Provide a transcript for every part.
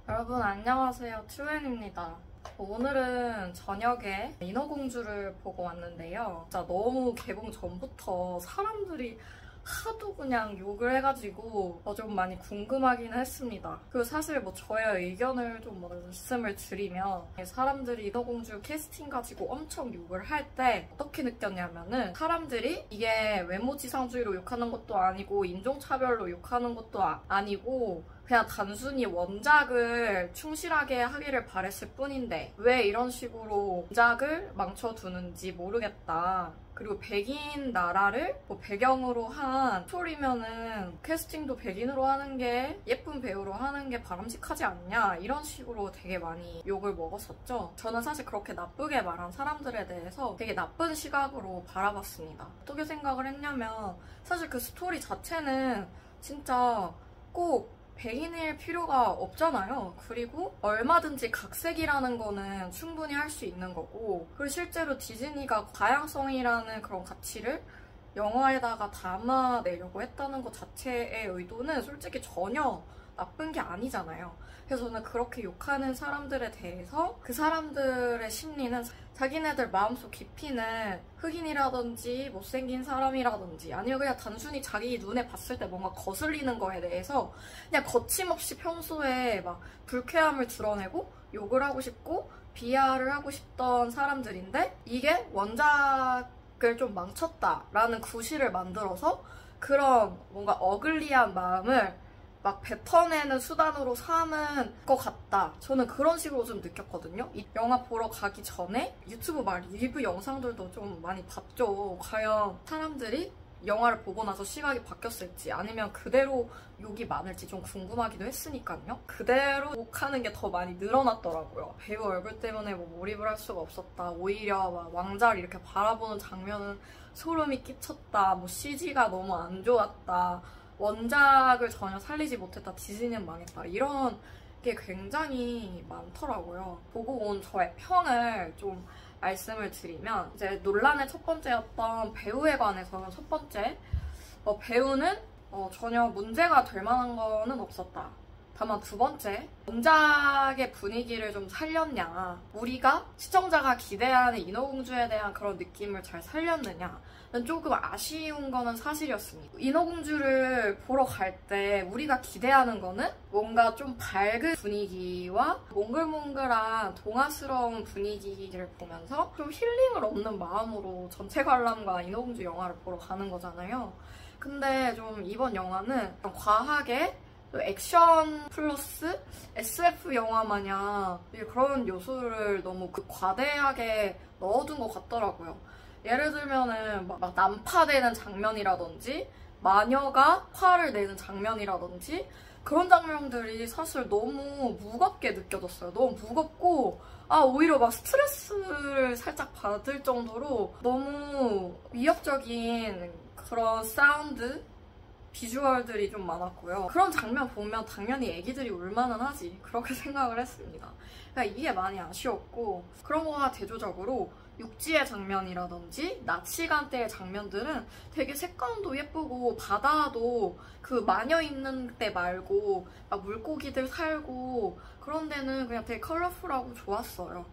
여러분 안녕하세요. 트웬입니다. 오늘은 저녁에 인어공주를 보고 왔는데요. 진짜 너무 개봉 전부터 사람들이 하도 그냥 욕을 해가지고 좀 많이 궁금하긴 했습니다. 그리고 사실 저의 의견을 좀 말씀을 드리면 사람들이 인어공주 캐스팅 가지고 엄청 욕을 할 때 어떻게 느꼈냐면은 사람들이 이게 외모지상주의로 욕하는 것도 아니고 인종차별로 욕하는 것도 아니고 그냥 단순히 원작을 충실하게 하기를 바랬을 뿐인데 왜 이런 식으로 원작을 망쳐두는지 모르겠다. 그리고 백인 나라를 배경으로 한 스토리면은 캐스팅도 백인으로 하는 게 예쁜 배우로 하는 게 바람직하지 않냐 이런 식으로 되게 많이 욕을 먹었었죠. 저는 사실 그렇게 나쁘게 말한 사람들에 대해서 되게 나쁜 시각으로 바라봤습니다. 어떻게 생각을 했냐면 사실 그 스토리 자체는 진짜 꼭 백인일 필요가 없잖아요. 그리고 얼마든지 각색이라는 거는 충분히 할 수 있는 거고, 그리고 실제로 디즈니가 다양성이라는 그런 가치를 영화에다가 담아내려고 했다는 것 자체의 의도는 솔직히 전혀 나쁜 게 아니잖아요. 그래서 저는 그렇게 욕하는 사람들에 대해서 그 사람들의 심리는 자기네들 마음속 깊이는 흑인이라든지 못생긴 사람이라든지 아니면 그냥 단순히 자기 눈에 봤을 때 뭔가 거슬리는 거에 대해서 그냥 거침없이 평소에 막 불쾌함을 드러내고 욕을 하고 싶고 비하를 하고 싶던 사람들인데 이게 원작을 좀 망쳤다라는 구실을 만들어서 그런 뭔가 어글리한 마음을 막 뱉어내는 수단으로 삼은 것 같다. 저는 그런 식으로 좀 느꼈거든요. 이 영화 보러 가기 전에 유튜브 리뷰 영상들도 좀 많이 봤죠. 과연 사람들이 영화를 보고 나서 시각이 바뀌었을지 아니면 그대로 욕이 많을지 좀 궁금하기도 했으니까요. 그대로 욕하는 게 더 많이 늘어났더라고요. 배우 얼굴 때문에 몰입을 할 수가 없었다. 오히려 왕자를 이렇게 바라보는 장면은 소름이 끼쳤다. CG가 너무 안 좋았다. 원작을 전혀 살리지 못했다. 디즈니는 망했다. 이런 게 굉장히 많더라고요. 보고 온 저의 평을 좀 말씀을 드리면 이제 논란의 첫 번째였던 배우에 관해서 첫 번째 배우는 전혀 문제가 될 만한 거는 없었다. 다만 두 번째, 원작의 분위기를 좀 살렸냐, 우리가 시청자가 기대하는 인어공주에 대한 그런 느낌을 잘 살렸느냐는 조금 아쉬운 거는 사실이었습니다. 인어공주를 보러 갈 때 우리가 기대하는 거는 뭔가 좀 밝은 분위기와 몽글몽글한 동화스러운 분위기를 보면서 좀 힐링을 얻는 마음으로 전체 관람과 인어공주 영화를 보러 가는 거잖아요. 근데 좀 이번 영화는 과하게 액션 플러스 SF 영화 마냥 그런 요소를 너무 과대하게 넣어둔 것 같더라고요. 예를 들면은 막 난파되는 장면이라든지 마녀가 화를 내는 장면이라든지 그런 장면들이 사실 너무 무겁게 느껴졌어요. 너무 무겁고 오히려 막 스트레스를 살짝 받을 정도로 너무 위협적인 그런 사운드 비주얼들이 좀 많았고요. 그런 장면 보면 당연히 애기들이 울만은 하지. 그렇게 생각을 했습니다. 그러니까 이게 많이 아쉬웠고 그런 거와 대조적으로 육지의 장면이라든지 낮 시간대의 장면들은 되게 색감도 예쁘고 바다도 그 마녀 있는 데 말고 막 물고기들 살고 그런 데는 그냥 되게 컬러풀하고 좋았어요.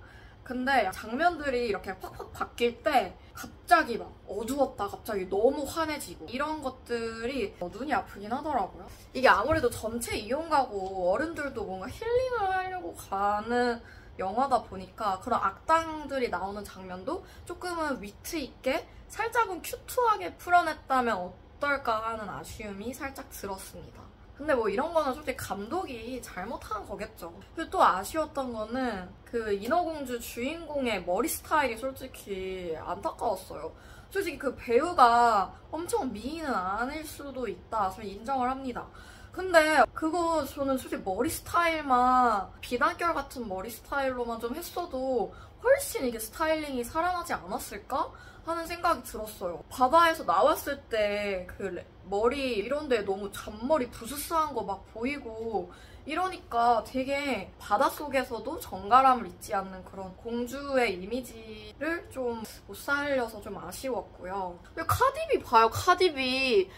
근데 장면들이 이렇게 확확 바뀔 때 갑자기 막 어두웠다 갑자기 너무 환해지고 이런 것들이 눈이 아프긴 하더라고요. 이게 아무래도 전체 이용가고 어른들도 뭔가 힐링을 하려고 가는 영화다 보니까 그런 악당들이 나오는 장면도 조금은 위트 있게 살짝은 큐트하게 풀어냈다면 어떨까 하는 아쉬움이 살짝 들었습니다. 근데 이런 거는 솔직히 감독이 잘못한 거겠죠. 그리고 또 아쉬웠던 거는 그 인어공주 주인공의 머리 스타일이 솔직히 안타까웠어요. 솔직히 그 배우가 엄청 미인은 아닐 수도 있다. 저는 인정을 합니다. 근데 그거 저는 솔직히 머리 스타일만 비단결 같은 머리 스타일로만 좀 했어도 훨씬 이게 스타일링이 살아나지 않았을까? 하는 생각이 들었어요. 바다에서 나왔을 때 그 머리 이런 데 너무 잔머리 부스스한 거 막 보이고 이러니까 되게 바닷속에서도 정갈함을 잊지 않는 그런 공주의 이미지를 좀 못 살려서 좀 아쉬웠고요. 근데 카디비 봐요, 카디비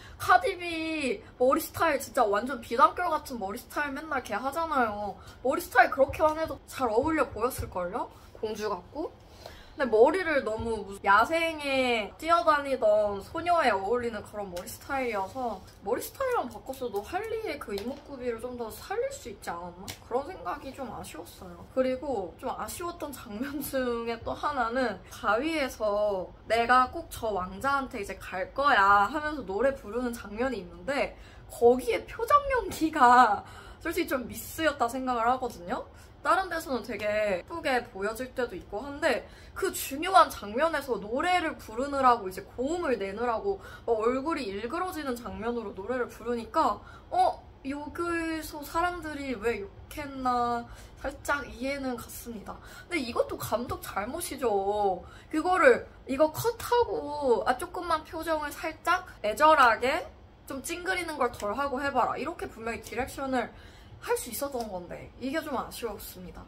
머리 스타일 진짜 완전 비단결 같은 머리 스타일 맨날 걔 하잖아요. 머리 스타일 그렇게만 해도 잘 어울려 보였을걸요? 공주 같고? 근데 머리를 너무 야생에 뛰어다니던 소녀에 어울리는 그런 머리 스타일이어서 머리 스타일만 바꿨어도 할리의 그 이목구비를 좀 더 살릴 수 있지 않았나? 그런 생각이 좀 아쉬웠어요. 그리고 좀 아쉬웠던 장면 중에 또 하나는 바위에서 내가 꼭 저 왕자한테 이제 갈 거야 하면서 노래 부르는 장면이 있는데 거기에 표정 연기가 솔직히 좀 미스였다 생각을 하거든요. 다른 데서는 되게 예쁘게 보여질 때도 있고 한데 그 중요한 장면에서 노래를 부르느라고 이제 고음을 내느라고 얼굴이 일그러지는 장면으로 노래를 부르니까 여기서 사람들이 왜 욕했나 살짝 이해는 갔습니다. 근데 이것도 감독 잘못이죠. 이거 컷하고 조금만 표정을 살짝 애절하게 좀 찡그리는 걸 덜 하고 해봐라. 이렇게 분명히 디렉션을 할 수 있었던 건데 이게 좀 아쉬웠습니다.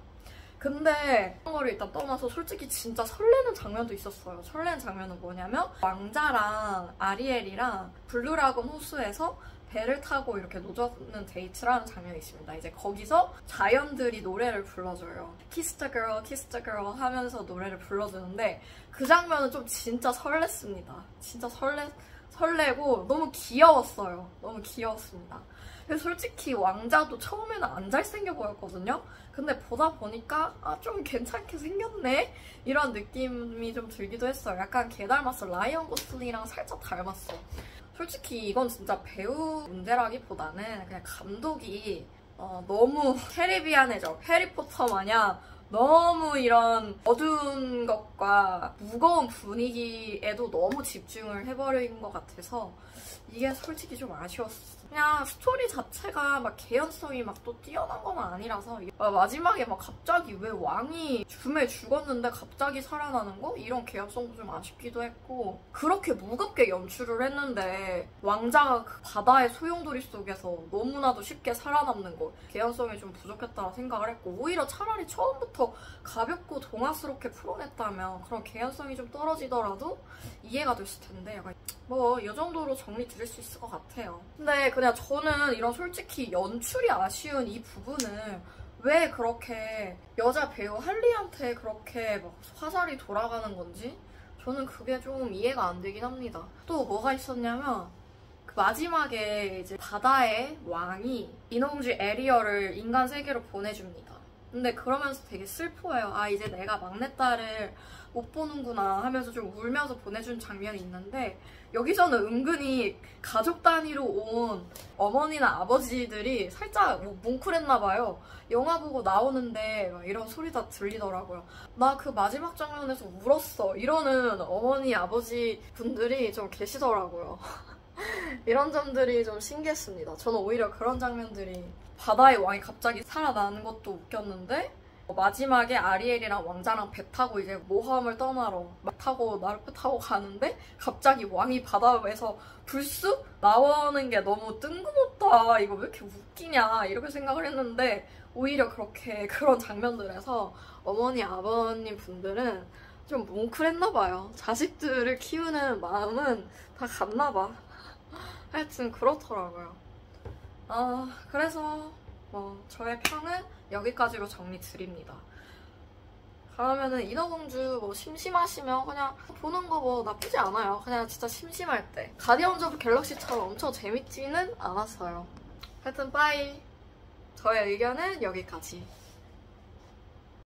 근데 그런 거를 일단 떠나서 솔직히 진짜 설레는 장면도 있었어요. 설레는 장면은 뭐냐면 왕자랑 아리엘이랑 블루라곤 호수에서 배를 타고 이렇게 노젓는 데이트를 하는 장면이 있습니다. 이제 거기서 자연들이 노래를 불러줘요. Kiss the girl, kiss the girl 하면서 노래를 불러주는데 그 장면은 좀 진짜 설렜습니다. 진짜 설레고 너무 귀여웠어요. 너무 귀여웠습니다. 그래서 솔직히 왕자도 처음에는 안 잘생겨 보였거든요. 근데 보다 보니까 좀 괜찮게 생겼네? 이런 느낌이 좀 들기도 했어요. 약간 걔 닮았어. 라이언 고슬링이랑 살짝 닮았어. 솔직히 이건 진짜 배우 문제라기보다는 그냥 감독이 너무 캐리비안해져. 해리포터 마냥 너무 이런 어두운 것과 무거운 분위기에도 너무 집중을 해버린 것 같아서 이게 솔직히 좀 아쉬웠어. 그냥 스토리 자체가 막 개연성이 막 또 뛰어난 건 아니라서 마지막에 막 갑자기 왜 왕이 죽음에 죽었는데 갑자기 살아나는 거? 이런 개연성도 좀 아쉽기도 했고 그렇게 무겁게 연출을 했는데 왕자가 그 바다의 소용돌이 속에서 너무나도 쉽게 살아남는 거 개연성이 좀 부족했다고 생각을 했고 오히려 차라리 처음부터 가볍고 동화스럽게 풀어냈다면 그런 개연성이 좀 떨어지더라도 이해가 됐을 텐데 약간 이 정도로 정리 드릴 수 있을 것 같아요. 근데 그냥 저는 이런 솔직히 연출이 아쉬운 이 부분을 왜 그렇게 여자 배우 할리한테 그렇게 막 화살이 돌아가는 건지 저는 그게 좀 이해가 안 되긴 합니다. 또 뭐가 있었냐면 그 마지막에 이제 바다의 왕이 인어공주 에리얼을 인간 세계로 보내줍니다. 근데 그러면서 되게 슬퍼해요. 이제 내가 막내딸을 못 보는구나 하면서 좀 울면서 보내준 장면이 있는데 여기서는 은근히 가족 단위로 온 어머니나 아버지들이 살짝 뭉클했나 봐요. 영화 보고 나오는데 막 이런 소리 다 들리더라고요. 나 그 마지막 장면에서 울었어. 이러는 어머니, 아버지 분들이 좀 계시더라고요. 이런 점들이 좀 신기했습니다. 저는 오히려 그런 장면들이 바다의 왕이 갑자기 살아나는 것도 웃겼는데 마지막에 아리엘이랑 왕자랑 배 타고 이제 모험을 떠나러 나룻배 타고 가는데 갑자기 왕이 바다에서 불쑥 나오는 게 너무 뜬금없다. 이거 왜 이렇게 웃기냐 이렇게 생각을 했는데 오히려 그런 장면들에서 어머니, 아버님 분들은 좀 뭉클했나 봐요. 자식들을 키우는 마음은 다 같나 봐. 하여튼 그렇더라고요. 그래서 저의 평은 여기까지로 정리 드립니다. 그러면은 인어공주 심심하시면 그냥 보는 거 나쁘지 않아요. 그냥 진짜 심심할 때. 가디언즈 오브 갤럭시처럼 엄청 재밌지는 않았어요. 하여튼 빠이. 저의 의견은 여기까지.